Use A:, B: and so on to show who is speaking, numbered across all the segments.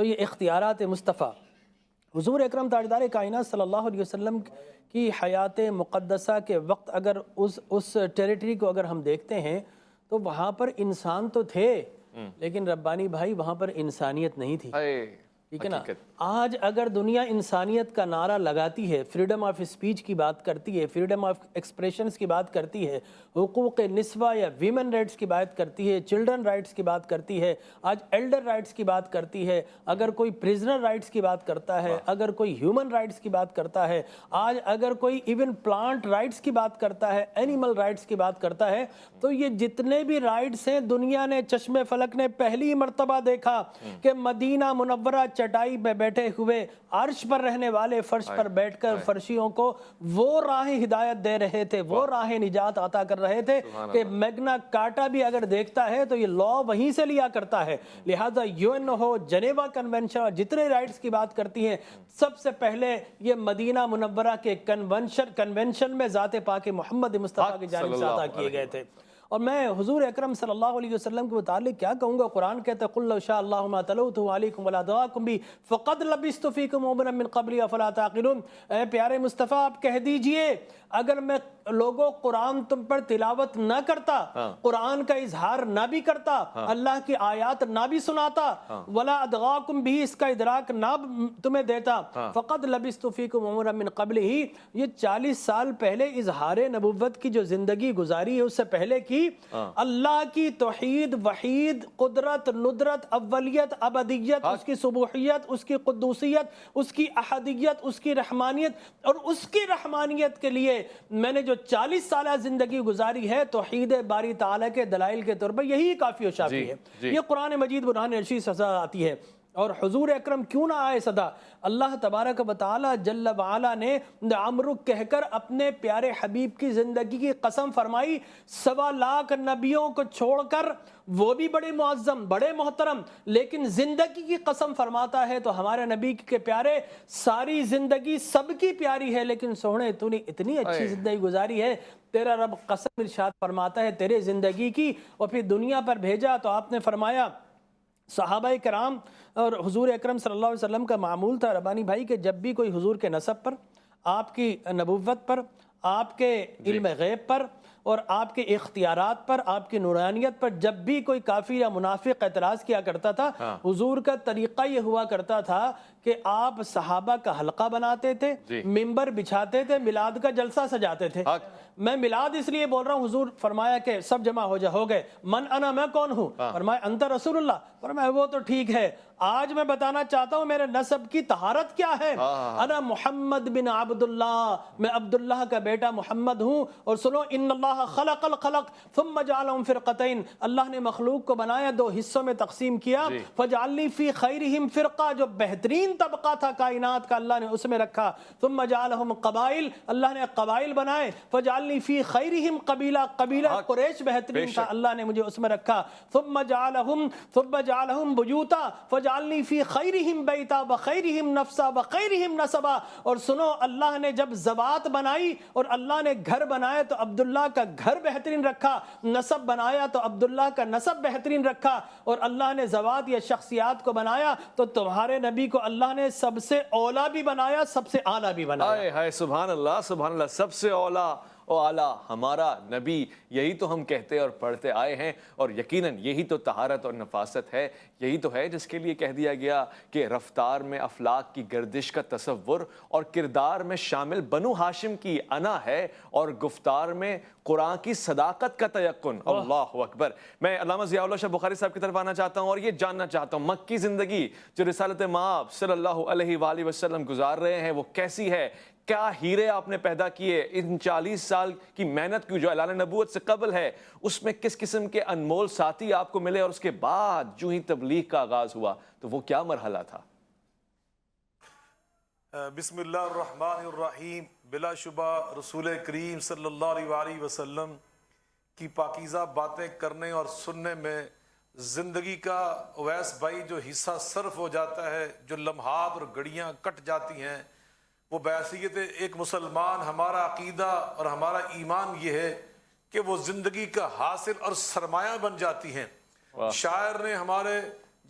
A: تو یہ اختیارات مصطفیٰ حضور اکرم تاجدار کائنات صلی اللہ علیہ وسلم کی حیات مقدسہ کے وقت اگر اس ٹیریٹری کو اگر ہم دیکھتے ہیں تو وہاں پر انسان تو تھے لیکن ربانی بھائی وہاں پر انسانیت نہیں تھی، ٹھیک ہے نا۔ آج اگر دنیا انسانیت کا نعرہ لگاتی ہے، فریڈم آف اسپیچ کی بات کرتی ہے، فریڈم آف ایکسپریشنز کی بات کرتی ہے، حقوق نسواں یا ویمن رائٹس کی بات کرتی ہے، چلڈرن رائٹس کی بات کرتی ہے، آج ایلڈر رائٹس کی بات کرتی ہے، اگر کوئی پریزنر رائٹس کی بات کرتا ہے، اگر کوئی ہیومن رائٹس کی بات کرتا ہے، آج اگر کوئی ایون پلانٹ رائٹس کی بات کرتا ہے، اینیمل رائٹس کی بات کرتا ہے، تو یہ جتنے بھی رائٹس ہیں دنیا نے، چشم فلک نے پہلی مرتبہ دیکھا کہ مدینہ منورہ چٹائی پہ بیٹھے ہوئے عرش پر رہنے والے فرش پر بیٹھ کر فرشیوں کو وہ راہ ہدایت دے رہے تھے، وہ راہ نجات عطا کر رہے تھے کہ میگنا کارٹا بھی اگر دیکھتا ہے تو یہ لا وہیں سے لیا کرتا ہے۔ لہٰذا UN ہو، جنیوا کنونشن اور جتنے رائٹس کی بات کرتی ہیں، سب سے پہلے یہ مدینہ منورہ کے کنونشن میں ذات پاک محمد مصطفیٰ کی جانب سے عطا کیے گئے تھے۔ اور میں حضور اکرم صلی اللہ علیہ وسلم کے متعلق کیا کہوں گا، قرآن کہتا ہے قُلْ لَوْ شَاءَ اللَّهُ مَا تَلَوْتُهُ عَلَيْكُمْ وَلَا أَدْرَاكُمْ بِهِ فَقَدْ لَبِثْتُ فِيكُمْ عُمُرًا مِّن قَبْلِهِ أَفَلَا تَعْقِلُونَ۔ اے پیارے مصطفیٰ آپ کہہ دیجئے اگر میں لوگوں قرآن تم پر تلاوت نہ کرتا، قرآن کا اظہار نہ بھی کرتا، اللہ کی آیات نہ بھی سناتا، وَلَا أَدْغَاكُمْ بِهِ اس کا ادراک نہ تمہیں دیتا، فَقَدْ لَبِثْتُ فِيكُمْ عُمُرًا مِّن قَبْلِهِ یہ 40 سال پہلے اظہار نبوت کی جو زندگی گزاری ہے اس سے پہلے کی اللہ کی توحید، وحید، قدرت، ندرت، اولیت، ابدیت، اس کی سبوحیت، اس کی قدوسیت، اس کی احدیت، اس کی رحمانیت، اور اس کی رحمانیت کے لیے میں نے جو 40 سالہ زندگی گزاری ہے توحید باری تعالیٰ کے دلائل کے طور پر یہی کافی و شافی ہے۔ یہ قرآن مجید برہان رشید سزا آتی ہے۔ اور حضور اکرم کیوں نہ آئے صدا؟ اللہ تبارک و تعالی جل وعلا نے عمرک کہہ کر اپنے پیارے حبیب کی زندگی کی قسم فرمائی، 1.25 لاکھ نبیوں کو چھوڑ کر، وہ بھی بڑے معظم، بڑے محترم، لیکن زندگی کی قسم فرماتا ہے تو ہمارے نبی کے پیارے ساری زندگی سب کی پیاری ہے، لیکن سوہنے تو نے اتنی اچھی زندگی گزاری ہے، تیرا رب قسم ارشاد فرماتا ہے تیرے زندگی کی، اور پھر دنیا پر بھیجا تو آپ نے فرمایا صحابہ کرام اور حضور اکرم صلی اللہ علیہ وسلم کا معمول تھا ربانی بھائی کہ جب بھی کوئی حضور کے نسب پر، آپ کی نبوت پر، آپ کے علم غیب پر اور آپ کے اختیارات پر، آپ کی نورانیت پر جب بھی کوئی کافر یا منافق اعتراض کیا کرتا تھا، حضور کا طریقہ یہ ہوا کرتا تھا کہ آپ صحابہ کا حلقہ بناتے تھے، ممبر بچھاتے تھے، میلاد کا جلسہ سجاتے تھے۔ میں میلاد اس لیے بول رہا ہوں، حضور فرمایا کہ سب جمع ہو گئے، من انا، میں کون ہوں؟ فرمایا انت رسول اللہ، فرمایا وہ تو ٹھیک ہے، آج میں بتانا چاہتا ہوں میرے نسب کی طہارت کیا ہے، انا محمد بن عبداللہ، میں عبداللہ کا بیٹا محمد ہوں۔ اور سنو، ان اللہ خلق الخلق ثم جعلهم فرقتین، اللہ نے مخلوق کو بنایا، 2 حصوں میں تقسیم کیا، فجعلنی فی خیرہم فرقہ، جو بہترین طبقہ تھا کائنات کا اللہ نے اس میں رکھا، ثم جعلہم قبائل، اللہ نے قبائل بنائے، فجعلنی فی خیرہم قبیلہ، قبیلہ قریش بہترین تھا، اللہ نے مجھے اس میں رکھا، ثم جعلہم بیوتا فجعلنی فی خیرہم بیتا وخیرہم نفسا وخیرہم نسبا۔ اور سنو، اللہ نے جب زوات بنائی اور اللہ نے گھر بنائے تو عبداللہ کا گھر بہترین رکھا، نسب بنایا تو عبداللہ کا نسب بہترین رکھا، اور اللہ نے زوات یا شخصیات کو بنایا تو تمہارے نبی کو اللہ نے سب سے اولا بھی بنایا، سب سے اعلیٰ بھی بنایا۔
B: ہائے سبحان اللہ، سبحان اللہ، سب سے اولا و اعلیٰ ہمارا نبی، یہی تو ہم کہتے اور پڑھتے آئے ہیں، اور یقیناً یہی تو طہارت اور نفاست ہے، یہی تو ہے جس کے لیے کہہ دیا گیا کہ رفتار میں افلاک کی گردش کا تصور اور کردار میں شامل بنو ہاشم کی انا ہے، اور گفتار میں قرآن کی صداقت کا تیقن۔ اللہ اکبر۔ میں علامہ ضیاء اللہ شاہ بخاری صاحب کی طرف آنا چاہتا ہوں اور یہ جاننا چاہتا ہوں مکی زندگی جو رسالت مآب صلی اللہ علیہ وآلہ وسلم گزار رہے ہیں وہ کیسی ہے؟ کیا ہیرے آپ نے پیدا کیے؟ ان 40 سال کی محنت کی جو اعلان نبوت سے قبل ہے اس میں کس قسم کے انمول ساتھی آپ کو ملے، اور اس کے بعد جو ہی تبلیغ کا آغاز ہوا تو وہ کیا مرحلہ تھا؟
C: بسم اللہ الرحمن الرحیم۔ بلا شبہ رسول کریم صلی اللہ علیہ وآلہ وسلم کی پاکیزہ باتیں کرنے اور سننے میں زندگی کا اویس بھائی جو حصہ صرف ہو جاتا ہے، جو لمحات اور گھڑیاں کٹ جاتی ہیں، وہ بحیثیت ایک مسلمان ہمارا عقیدہ اور ہمارا ایمان یہ ہے کہ وہ زندگی کا حاصل اور سرمایہ بن جاتی ہیں۔ شاعر نے ہمارے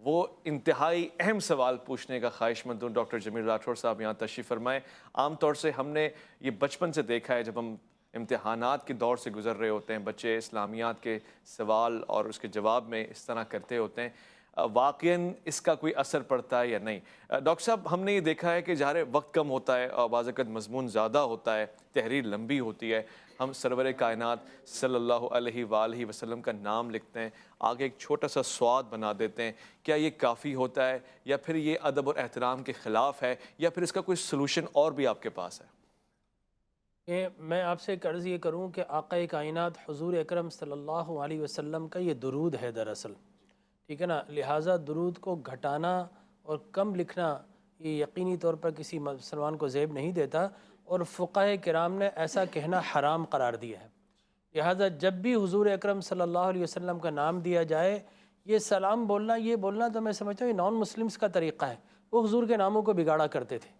B: وہ انتہائی اہم سوال پوچھنے کا خواہش مند ہوں۔ ڈاکٹر جمیل راٹھور صاحب یہاں تشریف فرمائیں۔ عام طور سے ہم نے یہ بچپن سے دیکھا ہے، جب ہم امتحانات کے دور سے گزر رہے ہوتے ہیں، بچے اسلامیات کے سوال اور اس کے جواب میں اس طرح کرتے ہوتے ہیں، واقعاً اس کا کوئی اثر پڑتا ہے یا نہیں؟ ڈاکٹر صاحب، ہم نے یہ دیکھا ہے کہ ظاہر وقت کم ہوتا ہے اور بعض اوقات مضمون زیادہ ہوتا ہے، تحریر لمبی ہوتی ہے، ہم سرور کائنات صلی اللہ علیہ وآلہ وسلم کا نام لکھتے ہیں، آگے ایک چھوٹا سا سواد بنا دیتے ہیں، کیا یہ کافی ہوتا ہے یا پھر یہ ادب اور احترام کے خلاف ہے، یا پھر اس کا کوئی سلوشن اور بھی آپ کے پاس ہے؟
A: کہ میں آپ سے ایک عرض یہ کروں کہ آقا کائنات حضور اکرم صلی اللہ علیہ وسلم کا یہ درود ہے دراصل، ٹھیک ہے نا، لہٰذا درود کو گھٹانا اور کم لکھنا یہ یقینی طور پر کسی مسلمان کو زیب نہیں دیتا، اور فقہاء کرام نے ایسا کہنا حرام قرار دیا ہے۔ لہٰذا جب بھی حضور اکرم صلی اللہ علیہ وسلم کا نام دیا جائے، یہ سلام بولنا، یہ بولنا تو میں سمجھتا ہوں یہ نان مسلمز کا طریقہ ہے، وہ حضور کے ناموں کو بگاڑا کرتے تھے۔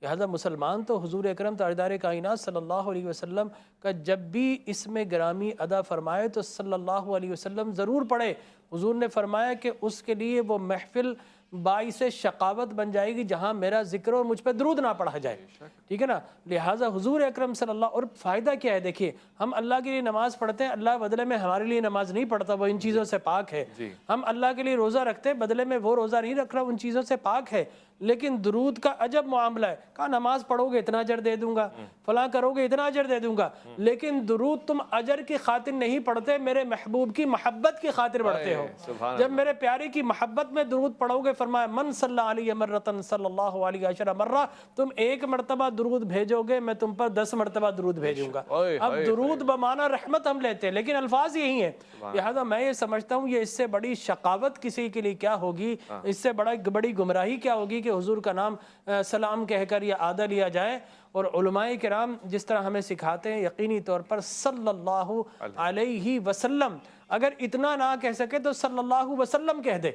A: لہٰذا مسلمان تو حضور اکرم تاجدار کائنات صلی اللہ علیہ وسلم کا جب بھی اسم گرامی ادا فرمائے تو صلی اللہ علیہ وسلم ضرور پڑھے۔ حضور نے فرمایا کہ اس کے لیے وہ محفل باعث شقاوت بن جائے گی جہاں میرا ذکر اور مجھ پہ درود نہ پڑھا جائے، ٹھیک ہے نا۔ لہٰذا حضور اکرم صلی اللہ، اور فائدہ کیا ہے، دیکھیے ہم اللہ کے لیے نماز پڑھتے ہیں، اللہ بدلے میں ہمارے لیے نماز نہیں پڑھتا، وہ ان چیزوں سے پاک ہے۔ ہم اللہ کے لیے روزہ رکھتے ہیں، بدلے میں وہ روزہ نہیں رکھ رہا، ان چیزوں سے پاک ہے۔ لیکن درود کا عجب معاملہ ہے، کہا نماز پڑھو گے اتنا اجر دے دوں گا، فلاں کرو گے اتنا اجر دے دوں گا، لیکن درود تم اجر کی خاطر نہیں پڑھتے، میرے محبوب کی محبت کی خاطر پڑھتے ہو۔ جب میرے پیارے کی محبت میں درود پڑھو گے، فرمایا من صلی علیہ مرتن صلی اللہ علیہ عشر مرہ، تم ایک مرتبہ درود بھیجو گے میں تم پر 10 مرتبہ درود بھیجوں گا۔ اب درود بمعنی رحمت ہم لیتے ہیں، لیکن الفاظ یہی ہیں۔ لہذا میں یہ سمجھتا ہوں یہ اس سے بڑی شقاوت کسی کے لیے کیا ہوگی، اس سے بڑی گمراہی کیا ہوگی کہ حضور کا نام سلام کہہ کر یا آدھا لیا جائے۔ اور علماء کرام جس طرح ہمیں سکھاتے ہیں، یقینی طور پر صلی اللہ علیہ وسلم، اگر اتنا نہ کہہ سکے تو صلی اللہ وسلم کہہ دے،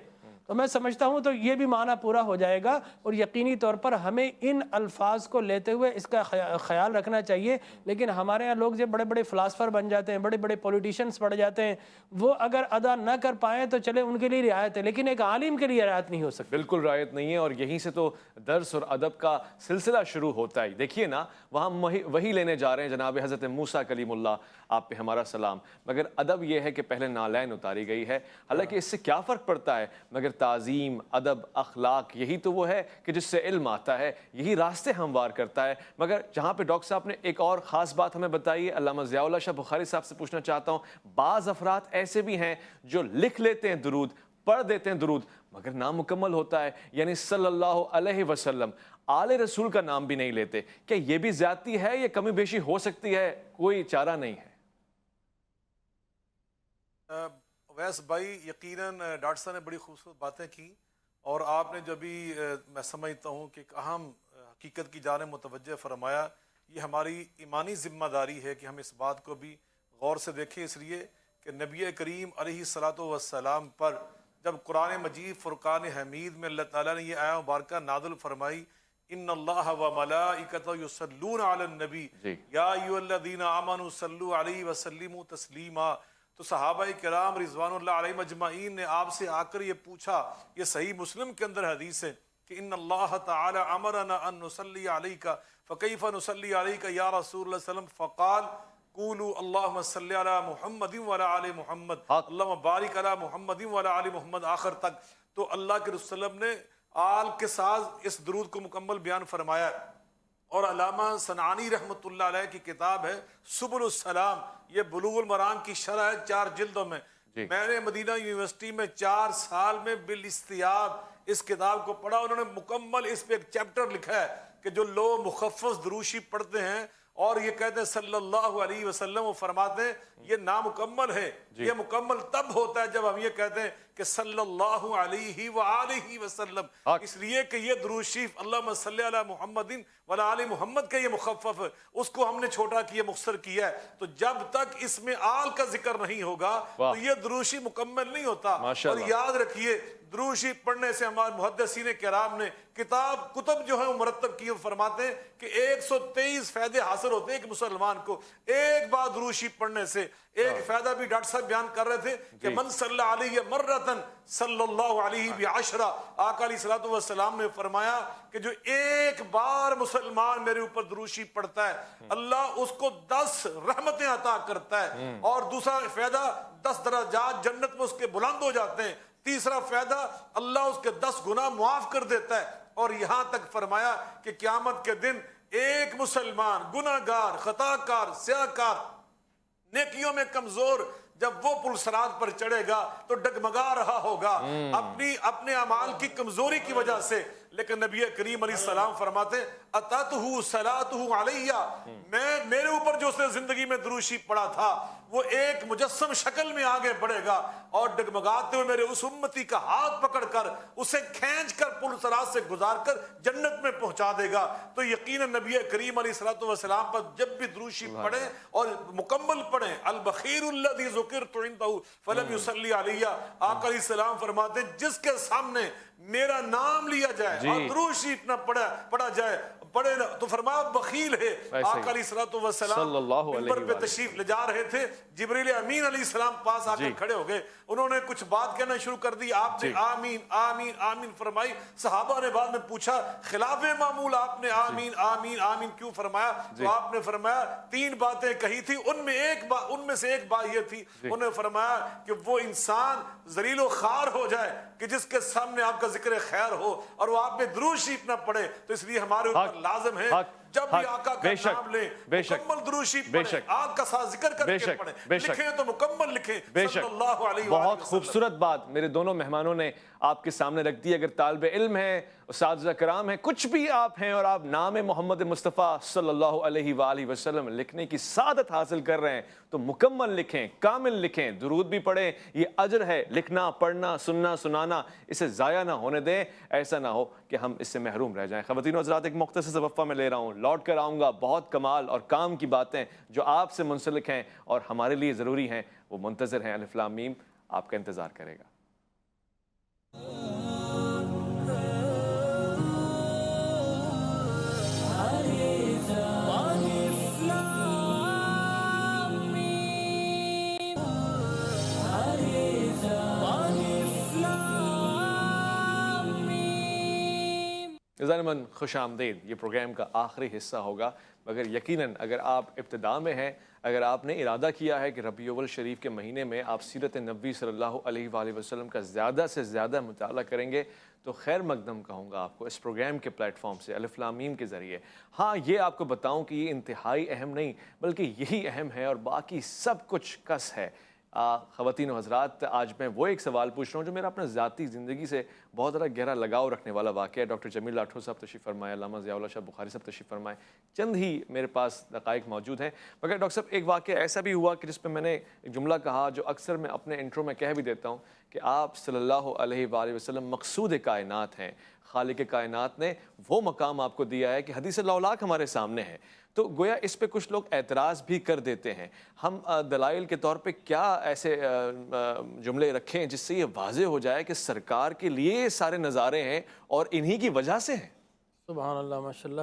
A: تو میں سمجھتا ہوں تو یہ بھی معنی پورا ہو جائے گا۔ اور یقینی طور پر ہمیں ان الفاظ کو لیتے ہوئے اس کا خیال رکھنا چاہیے۔ لیکن ہمارے یہاں لوگ جو بڑے بڑے فلاسفر بن جاتے ہیں، بڑے بڑے پولیٹیشنز بڑھ جاتے ہیں، وہ اگر ادا نہ کر پائیں تو چلے ان کے لیے رعایت ہے، لیکن ایک عالم کے لیے رعایت نہیں ہو سکتی۔
B: بالکل رعایت نہیں ہے، اور یہیں سے تو درس اور ادب کا سلسلہ شروع ہوتا ہے۔ دیکھیے نا، وہاں وہی لینے جا رہے ہیں جناب حضرت موسیٰ کلیم اللہ، آپ پہ ہمارا سلام، مگر ادب یہ ہے کہ پہلے نالین اتاری گئی ہے۔ حالانکہ اس سے کیا فرق پڑتا ہے، مگر تعظیم، ادب، اخلاق، یہی تو وہ ہے کہ جس سے علم آتا ہے، یہی راستے ہموار کرتا ہے۔ مگر جہاں پہ ڈاکٹر صاحب نے ایک اور خاص بات ہمیں بتائی ہے، علامہ ضیاء اللہ شاہ بخاری صاحب سے پوچھنا چاہتا ہوں، بعض افراد ایسے بھی ہیں جو لکھ لیتے ہیں درود، پڑھ دیتے ہیں درود، مگر نامکمل ہوتا ہے، یعنی صلی اللہ علیہ وسلم، آل رسول کا نام بھی نہیں لیتے۔ کیا یہ بھی زیادتی ہے یا کمی بیشی ہو سکتی ہے؟ کوئی چارہ نہیں ہے۔
C: اویس بھائی، یقیناً ڈاکٹر صاحب نے بڑی خوبصورت باتیں کی، اور آپ نے جو بھی میں سمجھتا ہوں کہ ایک اہم حقیقت کی جانب متوجہ فرمایا، یہ ہماری ایمانی ذمہ داری ہے کہ ہم اس بات کو بھی غور سے دیکھیں، اس لیے کہ نبی کریم علیہ الصلاۃ والسلام پر جب قرآن مجید فرقان حمید میں اللہ تعالیٰ نے یہ آیہ مبارکہ نازل فرمائی، ان اللہ و ملائکتہ یصلون علی النبی یا ایھا الذین آمنوا صلوا علیہ وسلموا تسلیما، تو صحابہ کرام رضوان اللہ علیہ مجمعین نے آپ سے آ کر یہ پوچھا، یہ صحیح مسلم کے اندر حدیث ہے کہ ان اللہ تعالی امرنا ان نصلی علیک فکیف نصلی علیک یا رسول اللہ صلی اللہ علیہ وسلم، فقال قولوا اللہم صلی علی محمد وعلی آل محمد اللہم بارک علی محمد وعلی آل محمد، آخر تک۔ تو اللہ کے رسول صلی اللہ علیہ وسلم نے آل کے ساتھ اس درود کو مکمل بیان فرمایا۔ اور علامہ صنعانی رحمۃ اللہ علیہ کی کتاب ہے سبل السلام، یہ بلوغ المرام کی شرح ہے 4 جلدوں میں۔ میں نے مدینہ یونیورسٹی میں 4 سال میں بالاستیاب اس کتاب کو پڑھا، انہوں نے مکمل اس پہ ایک چیپٹر لکھا ہے کہ جو لوگ مخفف دروشی پڑھتے ہیں اور یہ کہتے ہیں صلی اللہ علیہ وسلم، وہ فرماتے ہیں یہ نامکمل ہے۔ یہ مکمل تب ہوتا ہے جب ہم یہ کہتے ہیں کہ صلی اللہ علیہ وآلہ وسلم، اس لیے کہ یہ درود شریف اللہم صلی علی محمد وعلی آل محمد کا یہ مخفف ہے، اس کو ہم نے چھوٹا کیا، مختصر کیا ہے۔ تو جب تک اس میں آل کا ذکر نہیں ہوگا تو یہ درود شریف مکمل نہیں ہوتا۔ اور یاد رکھیے، درود شریف پڑھنے سے ہمارے محدثین کرام نے کتب جو ہیں وہ مرتب کیے، فرماتے ہیں کہ 123 فائدے حاصل ہوتے ہیں ایک مسلمان کو ایک بار درود شریف پڑھنے سے۔ ایک فائدہ بھی ڈاکٹر صاحب بیان کر رہے تھے کہ من صلی علیہ مرۃ مرتن صلی اللہ علیہ بعشرہ، آقا علیہ الصلوۃ والسلام نے فرمایا کہ جو ایک بار مسلمان میرے اوپر دروشی پڑھتا ہے اللہ اس کو 10 رحمتیں عطا کرتا ہے، اور دوسرا فائدہ 10 درجات جنت میں اس کے بلند ہو جاتے ہیں، تیسرا فائدہ اللہ اس کے 10 گناہ معاف کر دیتا ہے، اور یہاں تک فرمایا کہ قیامت کے دن ایک مسلمان گناہگار، خطا کار، سیاہ کار، نیکیوں میں کمزور جب وہ پل صراط پر چڑھے گا تو ڈگمگا رہا ہوگا اپنے اعمال کی کمزوری کی وجہ سے، لیکن نبی کریم علیہ السلام فرماتے اتتہ صلاتہ علیہ، میرے اوپر جو اس نے زندگی میں دروشی پڑا تھا وہ ایک مجسم شکل میں آگے بڑھے گا اور ڈگمگاتے ہوئے میرے اس امتی کا ہاتھ پکڑ کر اسے کھینچ کر پل صراط سے گزار کر جنت میں پہنچا دے گا۔ تو یقیناً نبی کریم علیہ الصلوۃ والسلام پر جب بھی دروشی پڑھیں اور مکمل پڑھیں، البخیر الذی ذکرت عنده فلم یصلی علیہ، آقا علیہ السلام فرماتے ہیں جس کے سامنے میرا نام لیا جائے اور درود شریف نہ پڑھا جائے پڑھے نہ، تو فرمایا بخیل ہے۔ آقا علیہ الصلوۃ والسلام منبر پہ تشریف لے جا رہے تھے، جبریل امین علیہ السلام پاس آ کر کھڑے ہو گئے، انہوں نے کچھ بات کہنا شروع کر دی، آپ نے آمین آمین آمین فرمائی، صحابہ نے بعد میں پوچھا خلاف معمول آپ نے آمین آمین آمین کیوں فرمایا؟ تو آپ نے فرمایا 3 باتیں کہی تھی، ان میں سے ایک بات یہ تھی، انہوں نے فرمایا کہ وہ انسان ذلیل و خوار ہو جائے کہ جس کے سامنے آپ کا ذکر خیر ہو اور وہ آپ پہ درود شریف نہ پڑھے، تو اس لیے ہمارے اوپر لازم ہے جب بھی آقا کا نام لیں مکمل درود شریف پڑھیں، آقا کا ساتھ ذکر کر کے پڑھیں، لکھیں تو مکمل لکھیں صلی اللہ علیہ وسلم۔
B: بہت خوبصورت بات میرے دونوں مہمانوں نے آپ کے سامنے رکھ دی۔ اگر طالب علم ہیں، اساتذہ کرام ہیں، کچھ بھی آپ ہیں اور آپ نام محمد مصطفیٰ صلی اللہ علیہ وآلہ وسلم لکھنے کی سعادت حاصل کر رہے ہیں تو مکمل لکھیں، کامل لکھیں، درود بھی پڑھیں، یہ اجر ہے، لکھنا، پڑھنا، سننا، سنانا، اسے ضائع نہ ہونے دیں، ایسا نہ ہو کہ ہم اس سے محروم رہ جائیں۔ خواتین و حضرات، ایک مختصر سے وقفہ میں لے رہا ہوں، لوٹ کر آؤں گا، بہت کمال اور کام کی باتیں جو آپ سے منسلک ہیں اور ہمارے لیے ضروری ہیں وہ منتظر ہیں۔ الف لام میم آپ کا انتظار کرے گا۔ ضرمن خوش آمدید، یہ پروگرام کا آخری حصہ ہوگا، مگر یقیناً اگر آپ ابتدا میں ہیں، اگر آپ نے ارادہ کیا ہے کہ ربیع الاول شریف کے مہینے میں آپ سیرت نبوی صلی اللہ علیہ وآلہ وسلم کا زیادہ سے زیادہ مطالعہ کریں گے تو خیر مقدم کہوں گا آپ کو اس پروگرام کے پلیٹ فارم سے، الف لام میم کے ذریعے۔ ہاں یہ آپ کو بتاؤں کہ یہ انتہائی اہم نہیں بلکہ یہی اہم ہے اور باقی سب کچھ کس ہے۔ خواتین و حضرات، آج میں وہ ایک سوال پوچھ رہا ہوں جو میرا اپنا ذاتی زندگی سے بہت زیادہ گہرا لگاؤ رکھنے والا واقعہ ہے۔ ڈاکٹر جمیل راٹھور صاحب تشریف فرمائے، علامہ ضیاء اللہ شاہ بخاری صاحب تشریف فرمائے، چند ہی میرے پاس دقائق موجود ہیں، مگر ڈاکٹر صاحب ایک واقعہ ایسا بھی ہوا کہ جس پہ میں نے ایک جملہ کہا جو اکثر میں اپنے انٹرو میں کہہ بھی دیتا ہوں کہ آپ صلی اللہ علیہ وآلہ وسلم مقصود کائنات ہیں، خالق کائنات نے وہ مقام آپ کو دیا ہے کہ حدیث لولاک ہمارے سامنے ہے، تو گویا اس پہ کچھ لوگ اعتراض بھی کر دیتے ہیں۔ ہم دلائل کے طور پہ کیا ایسے جملے رکھیں جس سے یہ واضح ہو جائے کہ سرکار کے لیے سارے نظارے ہیں اور انہی کی وجہ سے ہیں؟
A: سبحان اللہ، ماشاءاللہ۔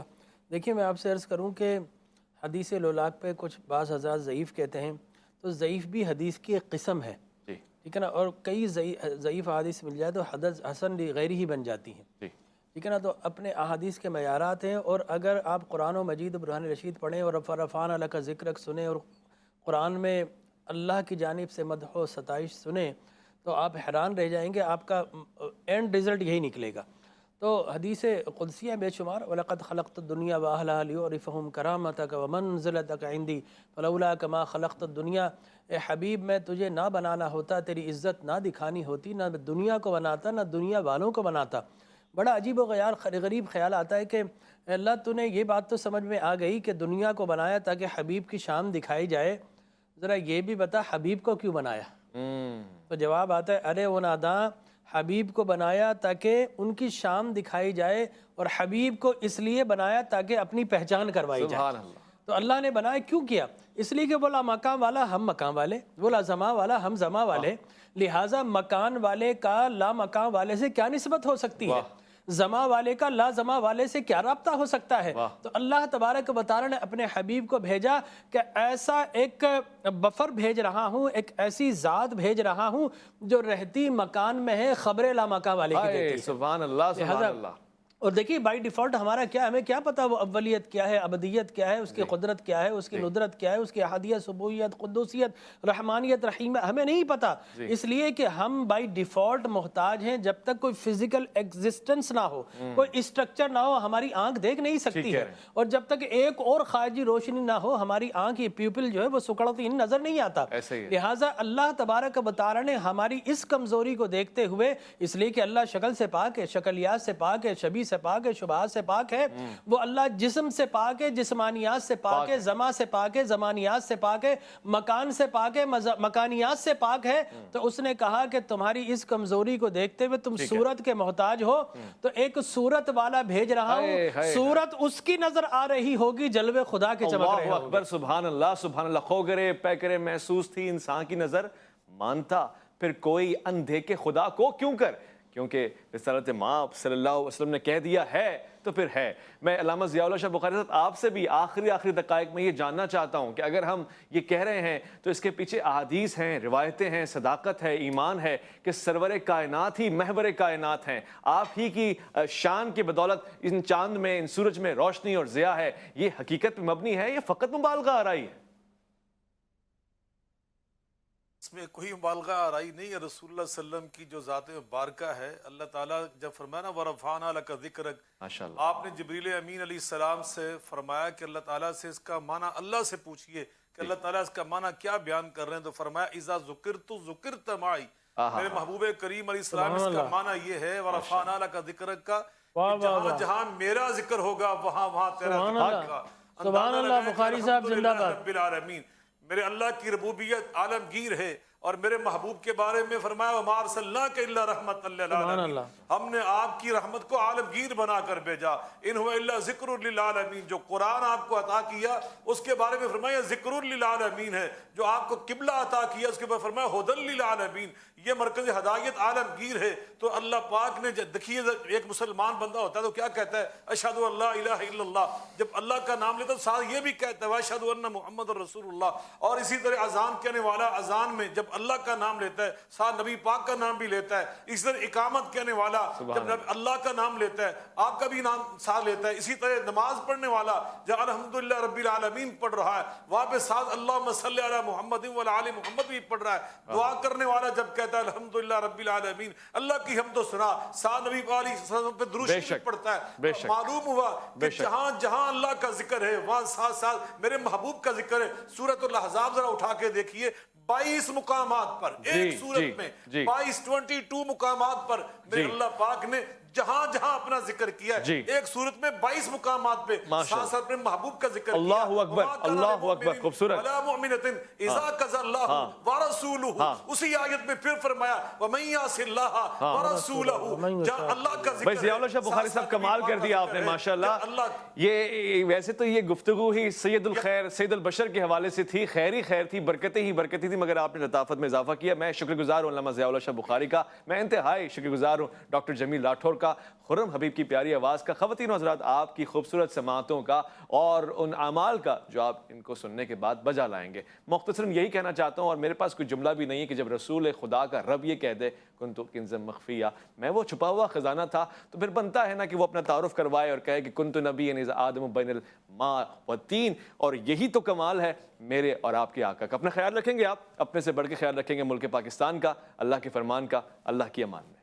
A: دیکھیے میں آپ سے عرض کروں کہ حدیث لولاک پہ کچھ بعض حضرات ضعیف کہتے ہیں، تو ضعیف بھی حدیث کی ایک قسم ہے، ٹھیک ہے نا، اور کئی ضعیف احادیث مل جائے تو حدیث حسن غیر ہی بن جاتی ہیں، ٹھیک ہے نا۔ تو اپنے احادیث کے معیارات ہیں، اور اگر آپ قرآن و مجید برہان رشید پڑھیں اور رفعنا لک ذکرک سنیں اور قرآن میں اللہ کی جانب سے مدح و ستائش سنیں تو آپ حیران رہ جائیں گے، آپ کا اینڈ رزلٹ یہی نکلے گا۔ تو حدیث قدسیہ بے شمار، وَلَقَدْ خَلَقْتُ الدُّنْيَا وَأَهْلَهَا لِيُعْرِفَهُمْ كَرَامَتَكَ وَمَنْزِلَتَكَ عِنْدِي فَلَوْلَا كَمَا خَلَقْتَ الدُّنْيَا، اے حبیب میں تجھے نہ بنانا ہوتا، تیری عزت نہ دکھانی ہوتی، نہ دنیا کو بناتا نہ دنیا والوں کو بناتا۔ بڑا عجیب و غریب خیال آتا ہے کہ اللہ تو نے یہ بات تو سمجھ میں آ گئی کہ دنیا کو بنایا تاکہ حبیب کی شان دکھائی جائے، ذرا یہ بھی بتا حبیب کو کیوں بنایا؟ تو جواب آتا ہے ارے وہ ناداں، حبیب کو بنایا تاکہ ان کی شان دکھائی جائے، اور حبیب کو اس لیے بنایا تاکہ اپنی پہچان کروائی جائے۔ تو اللہ نے بنایا کیوں کیا؟ اس لیے کہ بولا مقام والا ہم مقام والے، بولا زماں والا ہم زماں والے، لہٰذا مکان والے کا لا مقام والے سے کیا نسبت ہو سکتی ہے؟ زما والے کا لا زما والے سے کیا رابطہ ہو سکتا ہے؟
B: واہ۔
A: تو اللہ تبارک و تعالی نے اپنے حبیب کو بھیجا کہ ایسا ایک بفر بھیج رہا ہوں، ایک ایسی ذات بھیج رہا ہوں جو رہتی مکان میں ہے، خبر لامکان والے کی دیتی ہے۔
B: سبحان اللہ سبحان
A: لہذا
B: اللہ۔
A: اور دیکھیے بائی ڈیفالٹ ہمارا کیا، ہمیں کیا پتا وہ اولیت کیا ہے، ابدیت کیا ہے، اس کی قدرت کیا ہے، اس کی ندرت کیا ہے، اس کی احادیت، سبویت، قدوسیت، رحمانیت، رحیم، ہمیں نہیں پتا، اس لیے کہ ہم بائی ڈیفالٹ محتاج ہیں۔ جب تک کوئی فزیکل ایگزسٹنس نہ ہو، کوئی اسٹرکچر نہ ہو، ہماری آنکھ دیکھ نہیں سکتی ہے، اور جب تک ایک اور خارجی روشنی نہ ہو، ہماری آنکھ، یہ پیپل جو ہے وہ سکڑتی نظر نہیں آتا۔ لہٰذا اللہ تبارک و تعالی نے ہماری اس کمزوری کو دیکھتے ہوئے، اس لیے کہ اللہ شکل سے پاک ہے، شکلیات سے پاک ہے، شبیہ سے پاک ہے، شبہات سے پاک ہے، وہ اللہ جسم سے پاک ہے، جسمانیات سے پاک ہے، زما سے پاک ہے، زمانیات سے پاک ہے، مکان سے پاک ہے، مکانیات سے پاک ہے۔ تو اس نے کہا کہ تمہاری اس کمزوری کو دیکھتے ہوئے تم صورت کے محتاج ہو، تو ایک صورت والا بھیج رہا ہوں، صورت اس کی نظر آ رہی ہوگی، جلوے خدا کے چمک رہے
B: اللہ اکبر، سبحان اللہ سبحان اللہ۔ خوگرے پیکرے محسوس تھی انسان کی نظر، مانتا پھر کوئی اندھے کے خدا کو کیوں کر، کیونکہ رسالت مآب صلی اللہ علیہ وسلم نے کہہ دیا ہے تو پھر ہے۔ میں علامہ ضیاء اللہ شاہ بخاری صاحب آپ سے بھی آخری دقائق میں یہ جاننا چاہتا ہوں کہ اگر ہم یہ کہہ رہے ہیں تو اس کے پیچھے احادیث ہیں، روایتیں ہیں، صداقت ہے، ایمان ہے کہ سرور کائنات ہی محور کائنات ہیں، آپ ہی کی شان کی بدولت ان چاند میں، ان سورج میں روشنی اور ضیاء ہے، یہ حقیقت پہ مبنی ہے، یہ فقط مبالغہ آرائی ہے؟
C: اس میں کوئی مبالغہ آرائی نہیں ہے۔ رسول اللہ صلی اللہ علیہ وسلم کی جو ذات مبارکہ ہے، اللہ تعالیٰ جب فرمایا نا وَرَفَعْنَا لَكَ ذِكْرَكَ،
B: ماشاءاللہ،
C: آپ نے جبریل امین علیہ السلام سے فرمایا کہ اللہ تعالیٰ سے اس کا معنی، اللہ سے پوچھئے کہ اللہ تعالیٰ اس کا معنی کیا بیان کر رہے ہیں، تو فرمایا اِذَا ذُكِرْتُ ذُكِرْتَ مَعِي، میرے محبوب کریم علیہ السلام اس کا معنی یہ ہے وَرَفَعْنَا لَكَ ذِكْرَكَ کا، جہاں جہاں میرا ذکر ہوگا وہاں وہاں تیرا ذکر ہوگا۔
A: سبحان اللہ، بخاری صاحب زندہ باد۔
C: رب العالمین، میرے اللہ کی ربوبیت عالمگیر ہے، اور میرے محبوب کے بارے میں فرمایا وَمَا أَرْسَلْنَاكَ إِلَّا رَحْمَةً لِلْعَالَمِينَ، ہم نے آپ کی رحمت کو عالمگیر بنا کر بھیجا۔ إِنْ هُوَ إِلَّا ذِكْرٌ لِلْعَالَمِينَ، جو قرآن آپ کو عطا کیا اس کے بارے میں فرمایا ذکر للعالمین ہے، جو آپ کو قبلہ عطا کیا اس کے بعد فرمایا ہدی للعالمین، یہ مرکز ہدایت عالمگیر ہے۔ تو اللہ پاک نے دیکھیے، ایک مسلمان بندہ ہوتا ہے تو کیا کہتا ہے؟ اشہد ان لا الہ الا اللہ، جب اللہ کا نام لیتا ہے تو ساتھ یہ بھی کہتا ہے واشہد ان محمد رسول اللہ۔ اور اسی طرح اذان کہنے والا اذان میں جب اللہ کا نام لیتا ہے ساتھ نبی پاک کا نام بھی لیتا ہے۔ اسی طرح اقامت کہنے والا جب اللہ کا نام لیتا ہے آپ کا بھی نام ساتھ لیتا ہے۔ اسی طرح نماز پڑھنے والا جب الحمدللہ رب العالمین پڑھ رہا ہے وہاں پہ ساتھ اللہم صلی علی محمد وعلی آل محمد بھی پڑھ رہا ہے۔ دعا کرنے والا جب کہتا ہے الحمدللہ رب العالمین، اللہ کی حمد و ثنا، ساتھ نبی پاک علیہ السلام پہ درود شریف پڑھتا ہے۔ معلوم ہوا کہ جہاں جہاں اللہ کا ذکر ہے وہاں ساتھ ساتھ میرے محبوب کا ذکر ہے۔ سورۃ الاحزاب ذرا اٹھا کے دیکھیے، 22 مقامات پر ایک سورت میں 22 مقامات پر میرے اللہ پاک نے جہاں جہاں اپنا ذکر کیا ہے، ایک سورت میں 22 مقامات پہ ساتھ ساتھ اپنے محبوب کا ذکر کیا۔
B: اللہ اکبر، اللہ اکبر، خوبصورت۔
C: وَلَا مُؤْمِنَةٍ إِذَا قَضَى اللَّهُ وَرَسُولُهُ، اسی آیت میں پھر فرمایا وَمَن يَعْصِ اللَّهَ وَرَسُولَهُ، جہاں اللہ کا ذکر ہے۔
B: ضیاء اللہ شاہ بخاری صاحب کمال کر دیا آپ نے ماشاءاللہ۔ یہ ویسے تو یہ گفتگو ہی سید الخیر سید البشر کے حوالے سے تھی، خیر ہی خیر تھی، برکتیں ہی برکتیں تھی، مگر آپ نے لطافت میں اضافہ کیا۔ میں شکر گزار ہوں علامہ ضیاء اللہ شاہ بخاری کا، میں انتہائی شکر گزار ہوں ڈاکٹر جمیل راٹھور کا، خرم حبیب کی پیاری آواز کا، خواتین و حضرات آپ کی خوبصورت سماعتوں کا اور ان اعمال کا جو آپ ان کو سننے کے بعد بجا لائیں گے۔ مختصراً یہی کہنا چاہتا ہوں، اور میرے پاس کوئی جملہ بھی نہیں ہے کہ جب رسول خدا کا رب یہ کہہ دے کنت کنزا مخفیہ، میں وہ چھپا ہوا خزانہ تھا، تو پھر بنتا ہے نا کہ وہ اپنا تعارف کروائے اور کہے کہ کنت نبی اذ آدم بین الماء والطین، اور یہی تو کمال ہے میرے اور آپ کے آقا کا۔ اپنا خیال رکھیں گے، آپ اپنے سے بڑھ کے خیال رکھیں گے ملک پاکستان کا، اللہ کے فرمان کا۔ اللہ کی امان میں۔